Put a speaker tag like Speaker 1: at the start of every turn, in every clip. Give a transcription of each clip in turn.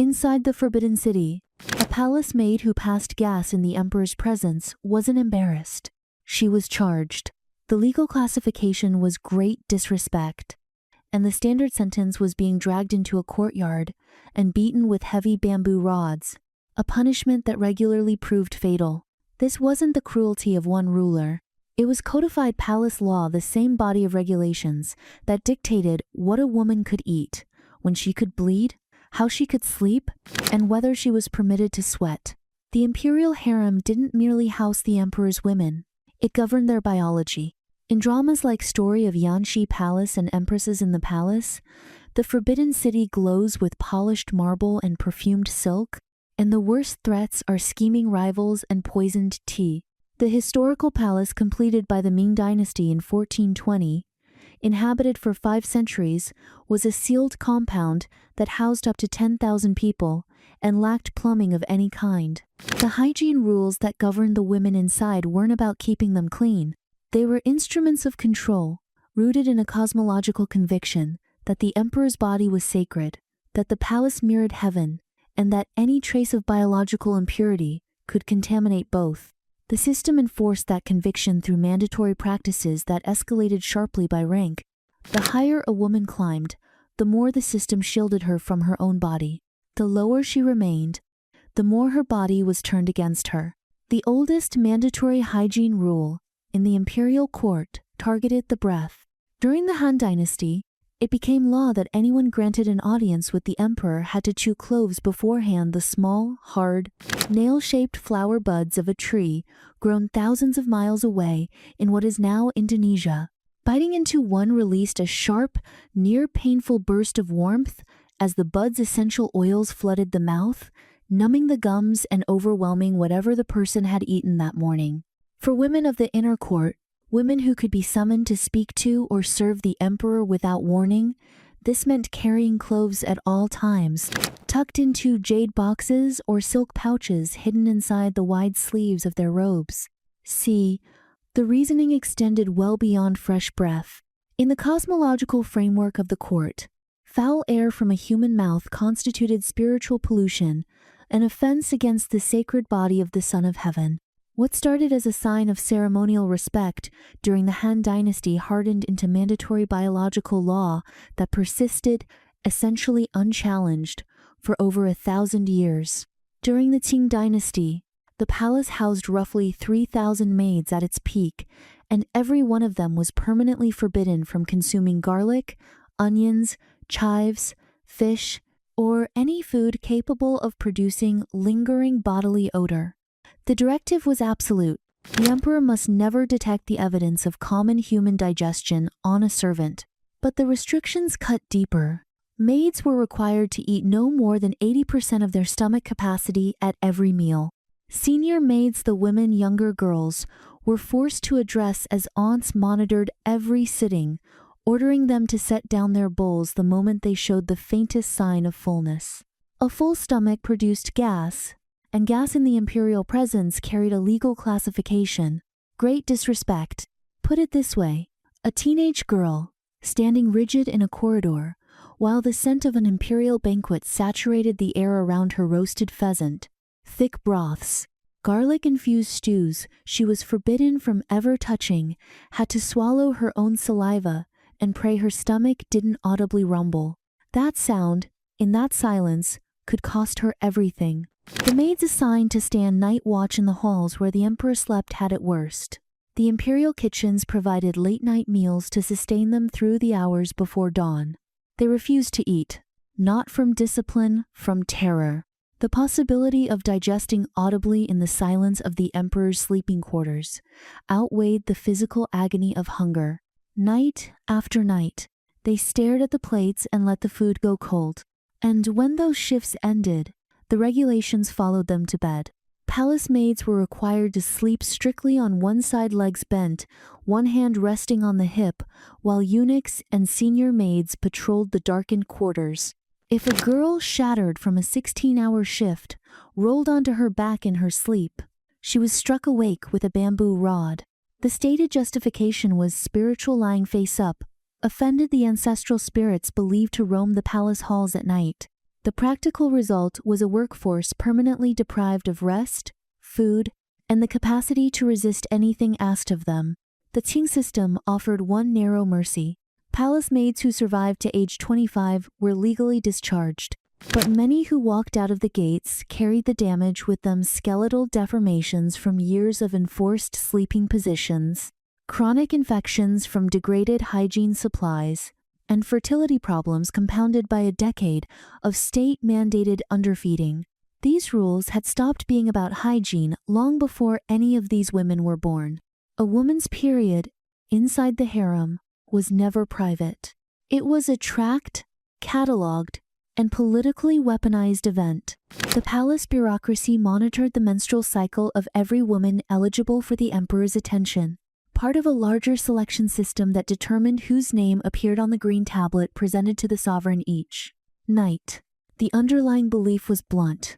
Speaker 1: Inside the Forbidden City, a palace maid who passed gas in the emperor's presence wasn't embarrassed. She was charged. The legal classification was great disrespect, and the standard sentence was being dragged into a courtyard and beaten with heavy bamboo rods, a punishment that regularly proved fatal. This wasn't the cruelty of one ruler. It was codified palace law, the same body of regulations that dictated what a woman could eat, when she could bleed, how she could sleep, and whether she was permitted to sweat. The imperial harem didn't merely house the emperor's women, it governed their biology. In dramas like Story of Yanxi Palace and Empresses in the Palace, the Forbidden City glows with polished marble and perfumed silk, and the worst threats are scheming rivals and poisoned tea. The historical palace, completed by the Ming Dynasty in 1420, inhabited for 5 centuries, was a sealed compound that housed up to 10,000 people and lacked plumbing of any kind. The hygiene rules that governed the women inside weren't about keeping them clean. They were instruments of control, rooted in a cosmological conviction that the emperor's body was sacred, that the palace mirrored heaven, and that any trace of biological impurity could contaminate both. The system enforced that conviction through mandatory practices that escalated sharply by rank. The higher a woman climbed, the more the system shielded her from her own body. The lower she remained, the more her body was turned against her. The oldest mandatory hygiene rule in the imperial court targeted the breath. During the Han Dynasty, it became law that anyone granted an audience with the emperor had to chew cloves beforehand, the small, hard, nail-shaped flower buds of a tree grown thousands of miles away in what is now Indonesia. Biting into one released a sharp, near-painful burst of warmth as the bud's essential oils flooded the mouth, numbing the gums and overwhelming whatever the person had eaten that morning. For women of the inner court, women who could be summoned to speak to or serve the emperor without warning, this meant carrying cloves at all times, tucked into jade boxes or silk pouches hidden inside the wide sleeves of their robes. See, the reasoning extended well beyond fresh breath. In the cosmological framework of the court, foul air from a human mouth constituted spiritual pollution, an offense against the sacred body of the Son of Heaven. What started as a sign of ceremonial respect during the Han Dynasty hardened into mandatory biological law that persisted, essentially unchallenged, for over 1,000 years. During the Qing Dynasty, the palace housed roughly 3,000 maids at its peak, and every one of them was permanently forbidden from consuming garlic, onions, chives, fish, or any food capable of producing lingering bodily odor. The directive was absolute. The emperor must never detect the evidence of common human digestion on a servant. But the restrictions cut deeper. Maids were required to eat no more than 80% of their stomach capacity at every meal. Senior maids, the women younger girls, were forced to address as aunts monitored every sitting, ordering them to set down their bowls the moment they showed the faintest sign of fullness. A full stomach produced gas, and gas in the imperial presence carried a legal classification. Great disrespect. Put it this way, a teenage girl, standing rigid in a corridor, while the scent of an imperial banquet saturated the air around her roasted pheasant, thick broths, garlic-infused stews she was forbidden from ever touching, had to swallow her own saliva and pray her stomach didn't audibly rumble. That sound, in that silence, could cost her everything. The maids assigned to stand night watch in the halls where the emperor slept had it worst. The imperial kitchens provided late-night meals to sustain them through the hours before dawn. They refused to eat, not from discipline, from terror. The possibility of digesting audibly in the silence of the emperor's sleeping quarters outweighed the physical agony of hunger. Night after night, they stared at the plates and let the food go cold. And when those shifts ended, the regulations followed them to bed. Palace maids were required to sleep strictly on one side, legs bent, one hand resting on the hip, while eunuchs and senior maids patrolled the darkened quarters. If a girl shattered from a 16-hour shift, rolled onto her back in her sleep, she was struck awake with a bamboo rod. The stated justification was spiritual lying face up, offended the ancestral spirits believed to roam the palace halls at night. The practical result was a workforce permanently deprived of rest, food, and the capacity to resist anything asked of them. The Qing system offered one narrow mercy. Palace maids who survived to age 25 were legally discharged, but many who walked out of the gates carried the damage with them: skeletal deformations from years of enforced sleeping positions, chronic infections from degraded hygiene supplies, and fertility problems compounded by a decade of state-mandated underfeeding. These rules had stopped being about hygiene long before any of these women were born. A woman's period inside the harem was never private. It was a tracked, cataloged, and politically weaponized event. The palace bureaucracy monitored the menstrual cycle of every woman eligible for the emperor's attention, part of a larger selection system that determined whose name appeared on the green tablet presented to the sovereign each night. The underlying belief was blunt.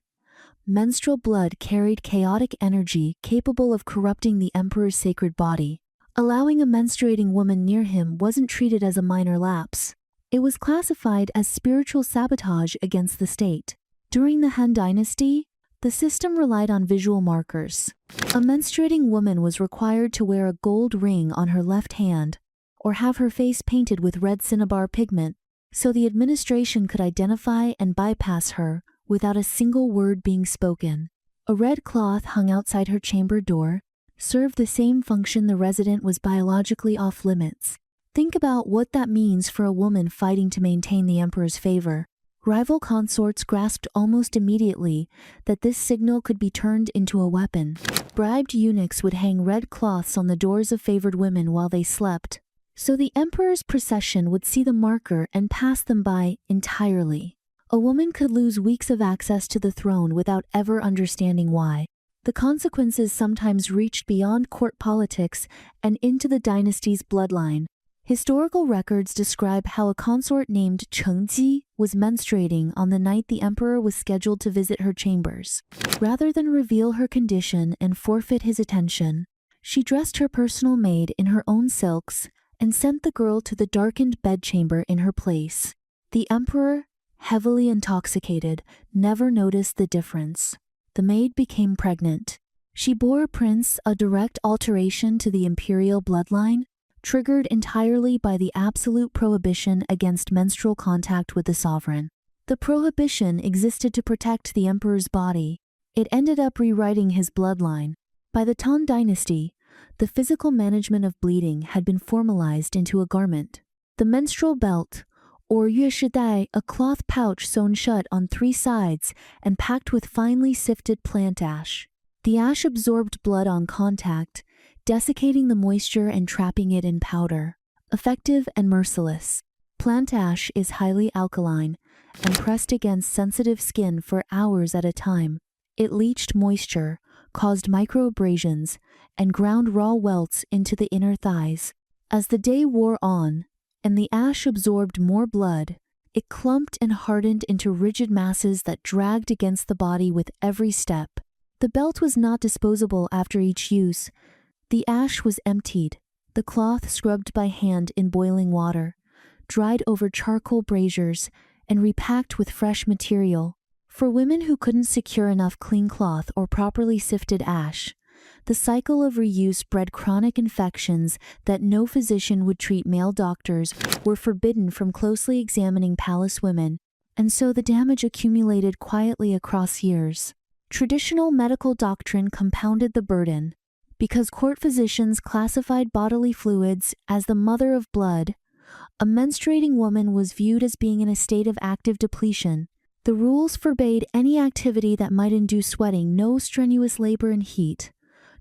Speaker 1: Menstrual blood carried chaotic energy capable of corrupting the emperor's sacred body. Allowing a menstruating woman near him wasn't treated as a minor lapse. It was classified as spiritual sabotage against the state. During the Han Dynasty, the system relied on visual markers. A menstruating woman was required to wear a gold ring on her left hand or have her face painted with red cinnabar pigment so the administration could identify and bypass her without a single word being spoken. A red cloth hung outside her chamber door served the same function. The resident was biologically off limits. Think about what that means for a woman fighting to maintain the emperor's favor. Rival consorts grasped almost immediately that this signal could be turned into a weapon. Bribed eunuchs would hang red cloths on the doors of favored women while they slept, so the emperor's procession would see the marker and pass them by entirely. A woman could lose weeks of access to the throne without ever understanding why. The consequences sometimes reached beyond court politics and into the dynasty's bloodline. Historical records describe how a consort named Chengji was menstruating on the night the emperor was scheduled to visit her chambers. Rather than reveal her condition and forfeit his attention, she dressed her personal maid in her own silks and sent the girl to the darkened bedchamber in her place. The emperor, heavily intoxicated, never noticed the difference. The maid became pregnant. She bore Prince a direct alteration to the imperial bloodline, triggered entirely by the absolute prohibition against menstrual contact with the sovereign. The prohibition existed to protect the emperor's body. It ended up rewriting his bloodline. By the Tang Dynasty, the physical management of bleeding had been formalized into a garment. The menstrual belt, or yue shidai, a cloth pouch sewn shut on 3 sides and packed with finely sifted plant ash. The ash absorbed blood on contact, desiccating the moisture and trapping it in powder. Effective and merciless. Plant ash is highly alkaline and pressed against sensitive skin for hours at a time. It leached moisture, caused microabrasions, and ground raw welts into the inner thighs. As the day wore on, and the ash absorbed more blood, it clumped and hardened into rigid masses that dragged against the body with every step. The belt was not disposable after each use. The ash was emptied, the cloth scrubbed by hand in boiling water, dried over charcoal braziers, and repacked with fresh material. For women who couldn't secure enough clean cloth or properly sifted ash, the cycle of reuse bred chronic infections that no physician would treat. Male doctors were forbidden from closely examining palace women, and so the damage accumulated quietly across years. Traditional medical doctrine compounded the burden. Because court physicians classified bodily fluids as the mother of blood, a menstruating woman was viewed as being in a state of active depletion. The rules forbade any activity that might induce sweating, no strenuous labor and heat,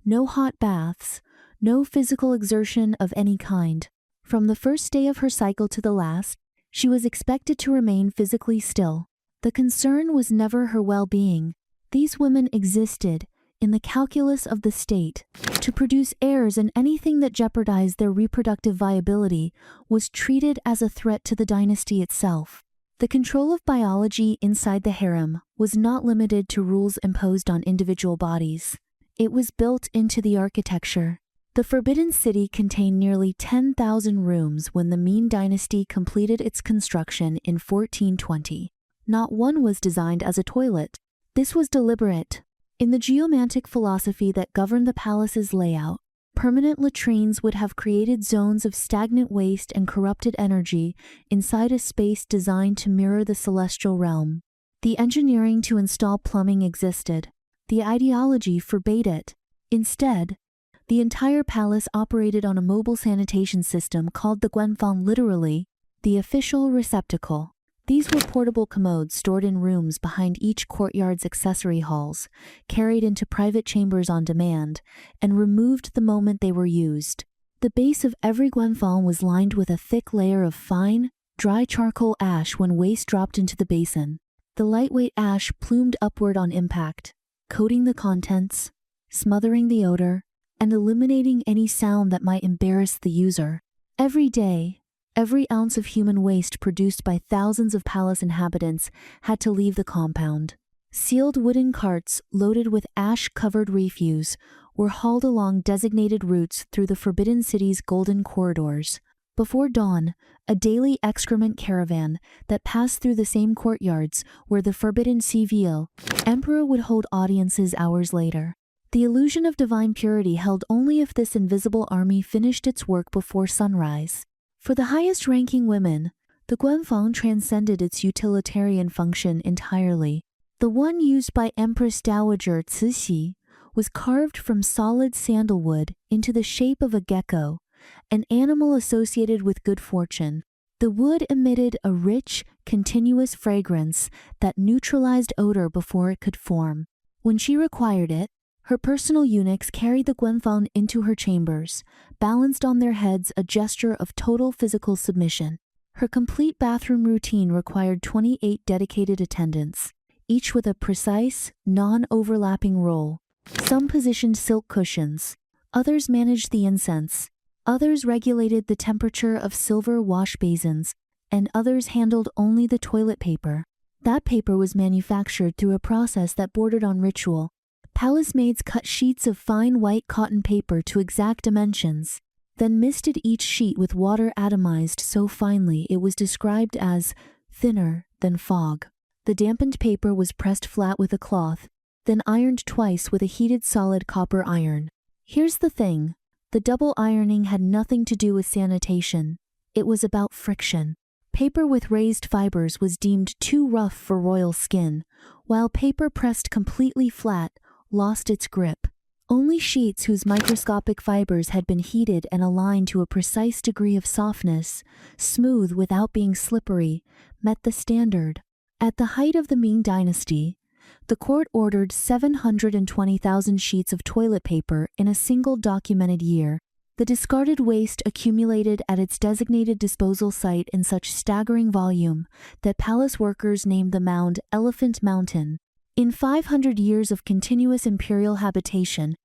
Speaker 1: no hot baths, no physical exertion of any kind. From the first day of her cycle to the last, she was expected to remain physically still. The concern was never her well-being. These women existed in the calculus of the state. To produce heirs, and anything that jeopardized their reproductive viability was treated as a threat to the dynasty itself. The control of biology inside the harem was not limited to rules imposed on individual bodies. It was built into the architecture. The Forbidden City contained nearly 10,000 rooms when the Ming Dynasty completed its construction in 1420. Not one was designed as a toilet. This was deliberate. In the geomantic philosophy that governed the palace's layout, permanent latrines would have created zones of stagnant waste and corrupted energy inside a space designed to mirror the celestial realm. The engineering to install plumbing existed. The ideology forbade it. Instead, the entire palace operated on a mobile sanitation system called the Guanfang, literally, the official receptacle. These were portable commodes stored in rooms behind each courtyard's accessory halls, carried into private chambers on demand, and removed the moment they were used. The base of every Guanfang was lined with a thick layer of fine, dry charcoal ash when waste dropped into the basin. The lightweight ash plumed upward on impact, coating the contents, smothering the odor, and eliminating any sound that might embarrass the user. Every day, every ounce of human waste produced by thousands of palace inhabitants had to leave the compound. Sealed wooden carts loaded with ash-covered refuse were hauled along designated routes through the Forbidden City's golden corridors. Before dawn, a daily excrement caravan that passed through the same courtyards where the Forbidden Civil Emperor would hold audiences hours later. The illusion of divine purity held only if this invisible army finished its work before sunrise. For the highest-ranking women, the Guanfang transcended its utilitarian function entirely. The one used by Empress Dowager Cixi was carved from solid sandalwood into the shape of a gecko, an animal associated with good fortune. The wood emitted a rich, continuous fragrance that neutralized odor before it could form. When she required it, her personal eunuchs carried the Guanfang into her chambers, balanced on their heads a gesture of total physical submission. Her complete bathroom routine required 28 dedicated attendants, each with a precise, non-overlapping role. Some positioned silk cushions, others managed the incense, others regulated the temperature of silver wash basins, and others handled only the toilet paper. That paper was manufactured through a process that bordered on ritual. Palace maids cut sheets of fine white cotton paper to exact dimensions, then misted each sheet with water atomized so finely it was described as thinner than fog. The dampened paper was pressed flat with a cloth, then ironed twice with a heated solid copper iron. Here's the thing, the double ironing had nothing to do with sanitation. It was about friction. Paper with raised fibers was deemed too rough for royal skin, while paper pressed completely flat lost its grip. Only sheets whose microscopic fibers had been heated and aligned to a precise degree of softness, smooth without being slippery, met the standard. At the height of the Ming Dynasty, the court ordered 720,000 sheets of toilet paper in a single documented year. The discarded waste accumulated at its designated disposal site in such staggering volume that palace workers named the mound Elephant Mountain. In 500 years of continuous imperial habitation,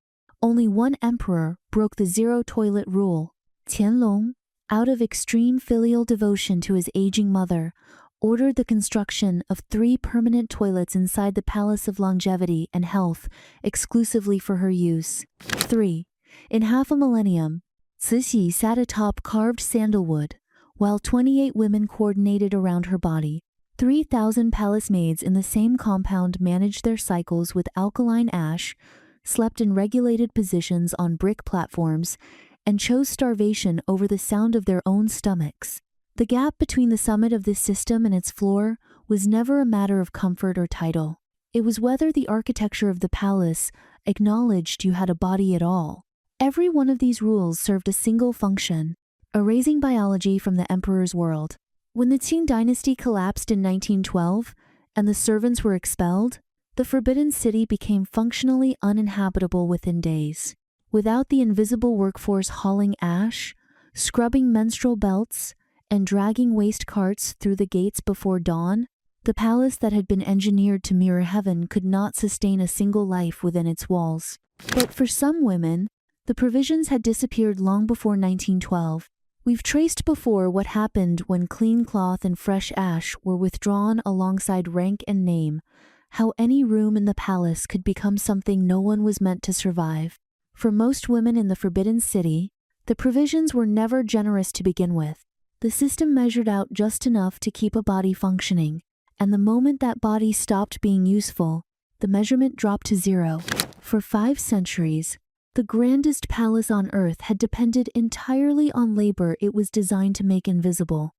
Speaker 1: only one emperor broke the zero-toilet rule. Qianlong, out of extreme filial devotion to his aging mother, ordered the construction of 3 permanent toilets inside the Palace of Longevity and Health exclusively for her use. 3. In half a millennium, Cixi sat atop carved sandalwood, while 28 women coordinated around her body. 3,000 palace maids in the same compound managed their cycles with alkaline ash, slept in regulated positions on brick platforms, and chose starvation over the sound of their own stomachs. The gap between the summit of this system and its floor was never a matter of comfort or title. It was whether the architecture of the palace acknowledged you had a body at all. Every one of these rules served a single function: erasing biology from the emperor's world. When the Qing dynasty collapsed in 1912 and the servants were expelled, the Forbidden City became functionally uninhabitable within days. Without the invisible workforce hauling ash, scrubbing menstrual belts, and dragging waste carts through the gates before dawn, the palace that had been engineered to mirror heaven could not sustain a single life within its walls. But for some women, the provisions had disappeared long before 1912. We've traced before what happened when clean cloth and fresh ash were withdrawn alongside rank and name, how any room in the palace could become something no one was meant to survive. For most women in the Forbidden City, the provisions were never generous to begin with. The system measured out just enough to keep a body functioning, and the moment that body stopped being useful, the measurement dropped to 0. For 5 centuries, the grandest palace on earth had depended entirely on labor it was designed to make invisible.